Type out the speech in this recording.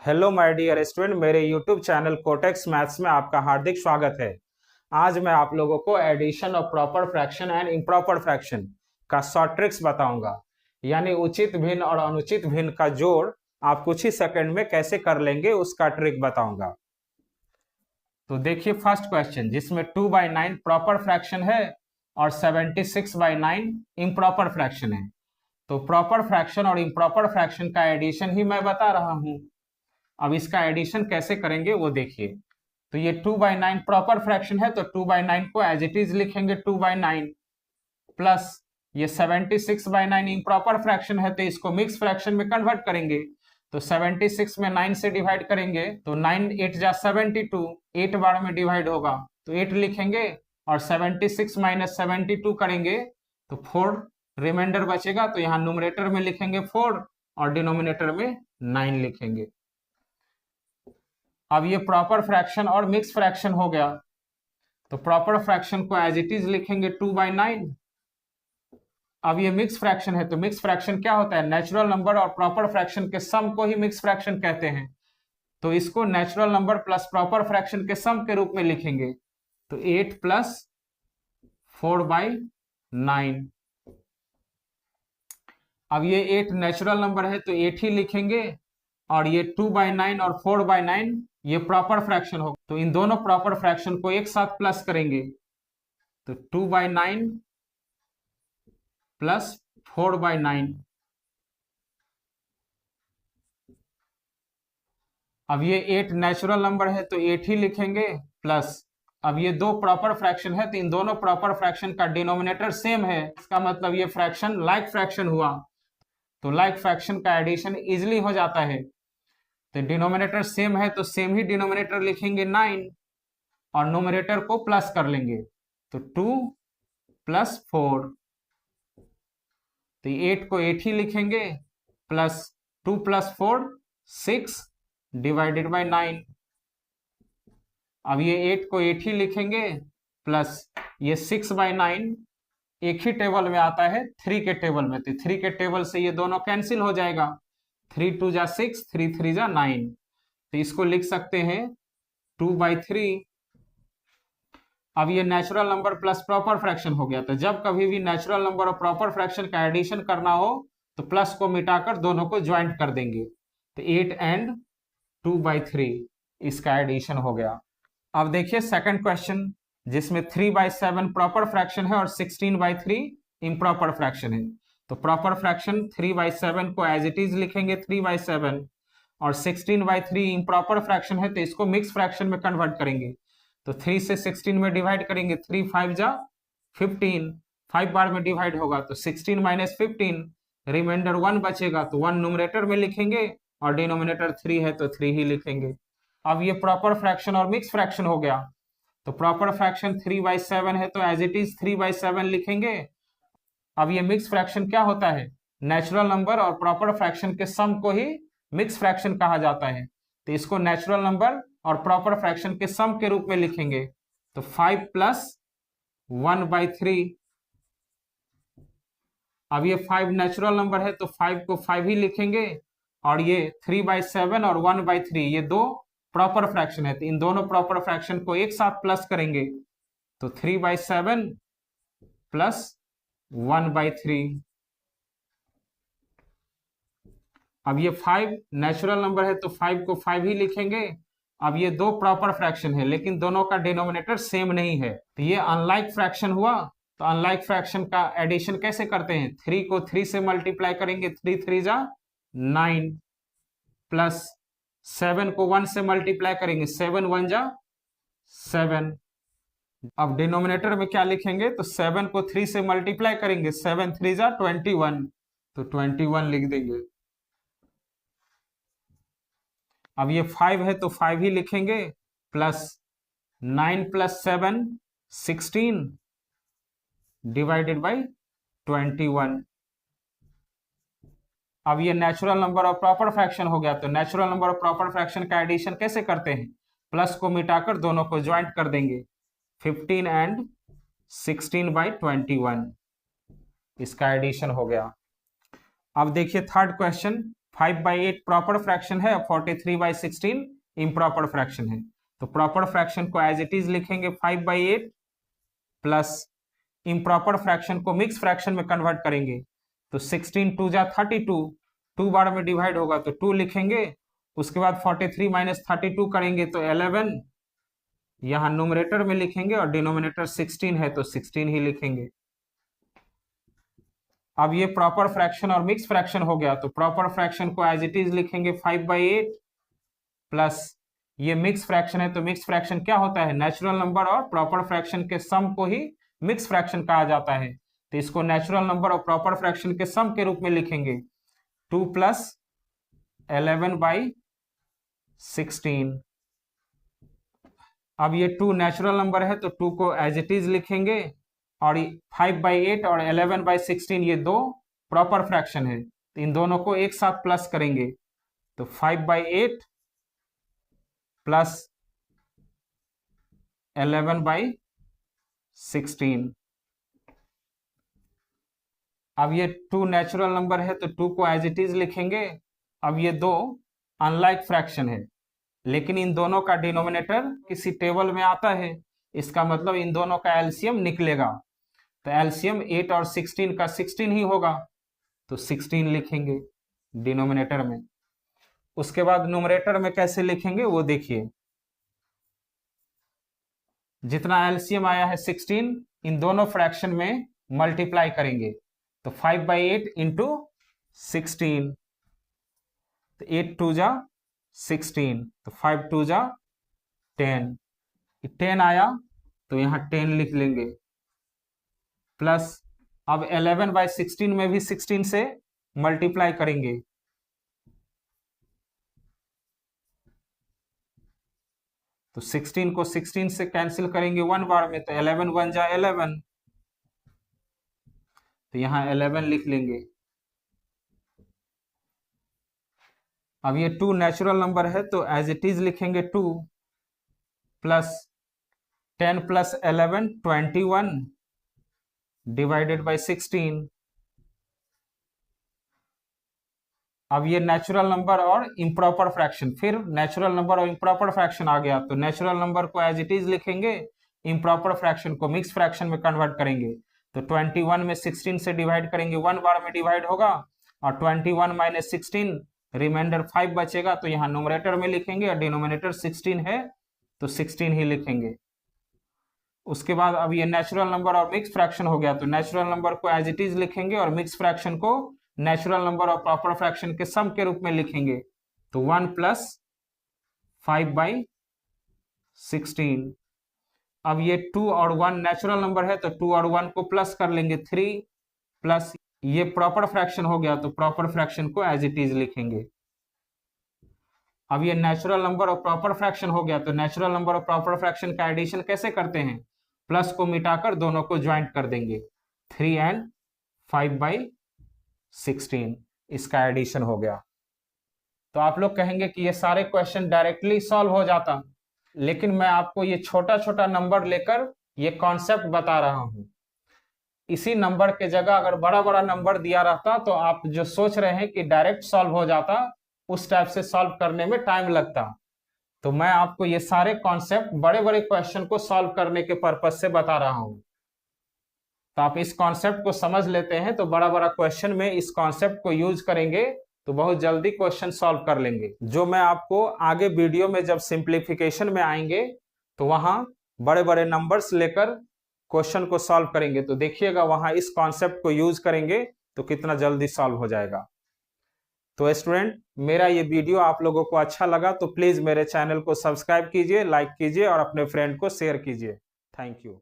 Hello my dear student, मेरे YouTube channel cortex maths में आपका हार्दिक स्वागत है। आज मैं आप लोगों को addition of proper fraction and improper fraction का शॉर्ट ट्रिक्स बताऊंगा, यानी उचित भिन्न और अनुचित भिन्न का जोड़ आप कुछ ही सेकंड में कैसे कर लेंगे उसका ट्रिक बताऊंगा। तो देखिए फर्स्ट क्वेश्चन, जिसमें 2/9 प्रॉपर फ्रैक्शन है और 76/9 इम्प्रॉपर फ्रैक्शन है। तो प्रॉपर फ्रैक्शन और इम्प्रॉपर फ्रैक्शन का एडिशन ही मैं बता रहा हूं। अब इसका एडिशन कैसे करेंगे वो देखिए। तो ये 2/9 प्रॉपर फ्रैक्शन है, तो 2/9 को एज इट इज लिखेंगे 2/9 प्लस ये 76/9 इम्प्रॉपर फ्रैक्शन है, तो इसको मिक्स फ्रैक्शन में कन्वर्ट करेंगे। तो 76 में 9 से डिवाइड करेंगे तो 9 8 जा 72, 8 बार में डिवाइड होगा तो 8 लिखेंगे और 76 माइनस 72 करेंगे तो 4 रिमाइंडर बचेगा। तो यहाँ न्यूमरेटर में लिखेंगे 4 और डिनोमिनेटर में 9 लिखेंगे। अब ये प्रॉपर फ्रैक्शन और मिक्स फ्रैक्शन हो गया, तो प्रॉपर फ्रैक्शन को एज इट इज लिखेंगे 2/9। अब ये मिक्स फ्रैक्शन है, तो मिक्स फ्रैक्शन क्या होता है? नेचुरल नंबर और प्रॉपर फ्रैक्शन के सम को ही मिक्स फ्रैक्शन कहते हैं। तो इसको natural number plus proper fraction के सम के रूप में लिखेंगे। तो 8 प्लस 4/9। अब ये 8 नेचुरल नंबर है तो 8 ही लिखेंगे, और ये 2/9 और 4/9 ये प्रॉपर फ्रैक्शन होगा, तो इन दोनों प्रॉपर फ्रैक्शन को एक साथ प्लस करेंगे। तो 2/9 प्लस 4/9। अब ये 8 नेचुरल नंबर है तो 8 ही लिखेंगे प्लस, अब ये दो प्रॉपर फ्रैक्शन है तो इन दोनों प्रॉपर फ्रैक्शन का डिनोमिनेटर सेम है, इसका मतलब ये फ्रैक्शन लाइक फ्रैक्शन हुआ। तो लाइक फ्रैक्शन का एडिशन इजिली हो जाता है। तो डिनोमिनेटर सेम है तो सेम ही डिनोमिनेटर लिखेंगे 9 और नोमिनेटर को प्लस कर लेंगे। तो 2 प्लस 4। तो 8 को 8 ही लिखेंगे प्लस 2 प्लस 4 6 डिवाइडेड बाय 9। अब ये 8 को 8 ही लिखेंगे प्लस ये 6/9 एक ही टेबल में आता है 3 के टेबल में, तो 3 के टेबल से ये दोनों कैंसिल हो जाएगा। 3 2 जा 6, 3 3 जा 9। तो इसको लिख सकते हैं 2/3। अब ये natural number plus proper fraction हो गया। तो जब कभी भी नेचुरल नंबर और प्रॉपर फ्रैक्शन का एडिशन करना हो तो प्लस को मिटाकर दोनों को ज्वाइंट कर देंगे। तो 8 एंड 2/3 इसका एडिशन हो गया। अब देखिए सेकंड क्वेश्चन, जिसमें 3/7 प्रॉपर फ्रैक्शन है और 16/3 इम्प्रॉपर फ्रैक्शन है। तो प्रॉपर फ्रैक्शन 3/7 को एज इट इज लिखेंगे 3/7, और 16/3 इम्प्रॉपर फ्रैक्शन है तो इसको मिक्स फ्रैक्शन में कन्वर्ट करेंगे। तो 3 से 16 में डिवाइड करेंगे, 3 5 जा 15, 5 बार में डिवाइड होगा तो 16 माइनस 15 रिमाइंडर 1 बचेगा, तो 1 न्यूमरेटर में लिखेंगे और डिनोमिनेटर 3 है तो 3 ही लिखेंगे। अब ये प्रॉपर फ्रैक्शन और मिक्स फ्रैक्शन हो गया। तो प्रॉपर फ्रैक्शन 3/7 है तो एज इट इज 3/7 लिखेंगे। अब ये मिक्स फ्रैक्शन क्या होता है? नेचुरल नंबर और प्रॉपर फ्रैक्शन के सम को ही मिक्स फ्रैक्शन कहा जाता है। तो इसको नेचुरल नंबर और प्रॉपर फ्रैक्शन के सम के रूप में लिखेंगे। तो 5 प्लस 1/3। अब ये 5 नेचुरल नंबर है तो 5 को 5 ही लिखेंगे, और ये 3/7 और 1/3 ये दो प्रॉपर फ्रैक्शन है, तो इन दोनों प्रॉपर फ्रैक्शन को एक साथ प्लस करेंगे। तो 3/7 प्लस 1/3। अब ये 5 नेचुरल नंबर है तो 5 को 5 ही लिखेंगे। अब ये दो प्रॉपर फ्रैक्शन है लेकिन दोनों का डिनोमिनेटर सेम नहीं है, तो ये अनलाइक फ्रैक्शन हुआ। तो अनलाइक फ्रैक्शन का एडिशन कैसे करते हैं? 3 को 3 से मल्टीप्लाई करेंगे, 3 3 जा 9, प्लस 7 को 1 से मल्टीप्लाई करेंगे, 7 1 जा 7। अब डिनोमिनेटर में क्या लिखेंगे? तो 7 को 3 से मल्टीप्लाई करेंगे, 7 3 जा 21, तो 21 लिख देंगे। अब ये 5 है तो 5 ही लिखेंगे प्लस 9 प्लस 7 16 डिवाइडेड बाय 21। अब ये नेचुरल नंबर और प्रॉपर फ्रैक्शन हो गया। तो नेचुरल नंबर और प्रॉपर फ्रैक्शन का एडिशन कैसे करते हैं? प्लस को मिटाकर दोनों को ज्वाइंट कर देंगे। 15 एंड 16/21 इसका एडिशन हो गया। अब देखिए थर्ड क्वेश्चन, 5/8 प्रॉपर फ्रैक्शन है, 43/16 इम्प्रॉपर फ्रैक्शन है। तो प्रॉपर फ्रैक्शन को एज इट इज लिखेंगे 5/8 प्लस इम्प्रॉपर फ्रैक्शन को मिक्स फ्रैक्शन में कन्वर्ट करेंगे। तो 16 2 जा 32, 2 बार में डिवाइड होगा तो 2 लिखेंगे। उसके बाद 43 माइनस 32 करेंगे तो 11, यहां न्यूमरेटर में लिखेंगे और डिनोमिनेटर 16 है तो 16 ही लिखेंगे। अब ये प्रॉपर फ्रैक्शन और मिक्स फ्रैक्शन हो गया, तो प्रॉपर फ्रैक्शन को एज इट इज लिखेंगे 5/8 प्लस ये मिक्स फ्रैक्शन है, तो मिक्स फ्रैक्शन क्या होता है, नेचुरल नंबर और प्रॉपर फ्रैक्शन के सम को ही मिक्स फ्रैक्शन कहा जाता है। तो इसको नेचुरल नंबर और प्रॉपर फ्रैक्शन के सम के रूप में लिखेंगे 2 प्लस 11/16। अब ये 2 नेचुरल नंबर है तो 2 को एज इट इज लिखेंगे और 5/8 और 11/16 ये दो प्रॉपर फ्रैक्शन है, तो इन दोनों को एक साथ प्लस करेंगे। तो 5/8 प्लस 11/16। अब ये 2 नेचुरल नंबर है तो 2 को एज इट इज लिखेंगे। अब ये दो अनलाइक फ्रैक्शन है, लेकिन इन दोनों का डिनोमिनेटर किसी टेबल में आता है, इसका मतलब इन दोनों का एलसीएम निकलेगा। तो एलसीएम 8 और 16 का 16 ही होगा, तो 16 लिखेंगे डिनोमिनेटर में। उसके बाद न्यूमरेटर में कैसे लिखेंगे वो देखिए। जितना एलसीएम आया है 16, इन दोनों फ्रैक्शन में मल्टीप्लाई करेंगे। तो 5/8 इंटू 16, तो 8 2 जा 16, तो 5 2 जा 10, 10 आया तो यहाँ 10 लिख लेंगे। प्लस अब 11/16 में भी 16 से मल्टीप्लाई करेंगे। तो 16 को 16 से कैंसिल करेंगे 1 बार में, तो 11 1 जा 11, तो यहाँ 11 लिख लेंगे। अब ये 2 नेचुरल नंबर है तो एज इट इज लिखेंगे 2 प्लस 10 प्लस 11 21 डिवाइडेड बाय 16। अब ये नेचुरल नंबर और इम्प्रॉपर फ्रैक्शन, फिर नेचुरल नंबर और इम्प्रॉपर फ्रैक्शन आ गया, तो नेचुरल नंबर को एज इट इज लिखेंगे, इम्प्रॉपर फ्रैक्शन को मिक्स फ्रैक्शन में कन्वर्ट करेंगे। तो 21 में 16 से डिवाइड करेंगे, 1 बार में डिवाइड होगा, और 21 माइनस 16 रिमाइंडर 5 बचेगा, तो यहाँ न्यूमरेटर में लिखेंगे और डिनोमिनेटर 16 है तो 16 ही लिखेंगे। उसके बाद अब ये नेचुरल नंबर और मिक्स फ्रैक्शन हो गया, तो नेचुरल नंबर को एज इट इज लिखेंगे और मिक्स फ्रैक्शन को नेचुरल नंबर और प्रॉपर फ्रैक्शन के सम के रूप में लिखेंगे। तो 1 प्लस 5/16। अब ये 2 और 1 नेचुरल नंबर है तो 2 और 1 को प्लस कर लेंगे 3, प्लस ये प्रॉपर फ्रैक्शन हो गया तो प्रॉपर फ्रैक्शन को एज इट इज लिखेंगे। अब ये नेचुरल नंबर और प्रॉपर फ्रैक्शन हो गया, तो नेचुरल नंबर और प्रॉपर फ्रैक्शन का एडिशन कैसे करते हैं, प्लस को मिटाकर दोनों को ज्वाइंट कर देंगे। 3 एंड 5/16 इसका एडिशन हो गया। तो आप लोग कहेंगे कि ये सारे क्वेश्चन डायरेक्टली सॉल्व हो जाता, लेकिन मैं आपको ये छोटा छोटा नंबर लेकर ये कॉन्सेप्ट बता रहा हूं। इसी नंबर के जगह अगर बड़ा बड़ा नंबर दिया रहता तो आप जो सोच रहे हैं कि डायरेक्ट सॉल्व हो जाता, उस टाइप से सॉल्व करने में टाइम लगता। तो मैं आपको ये सारे कॉन्सेप्ट बड़े बड़े क्वेश्चन को सॉल्व करने के पर्पज से बता रहा हूं। तो आप इस कॉन्सेप्ट को समझ लेते हैं तो बड़ा बड़ा क्वेश्चन में इस कॉन्सेप्ट को यूज करेंगे तो बहुत जल्दी क्वेश्चन सॉल्व कर लेंगे। जो मैं आपको आगे वीडियो में जब सिंप्लीफिकेशन में आएंगे तो वहां बड़े बड़े नंबर्स लेकर क्वेश्चन को सॉल्व करेंगे, तो देखिएगा वहां इस कॉन्सेप्ट को यूज करेंगे तो कितना जल्दी सॉल्व हो जाएगा। तो स्टूडेंट, मेरा ये वीडियो आप लोगों को अच्छा लगा तो प्लीज मेरे चैनल को सब्सक्राइब कीजिए, लाइक कीजिए और अपने फ्रेंड को शेयर कीजिए। Thank you.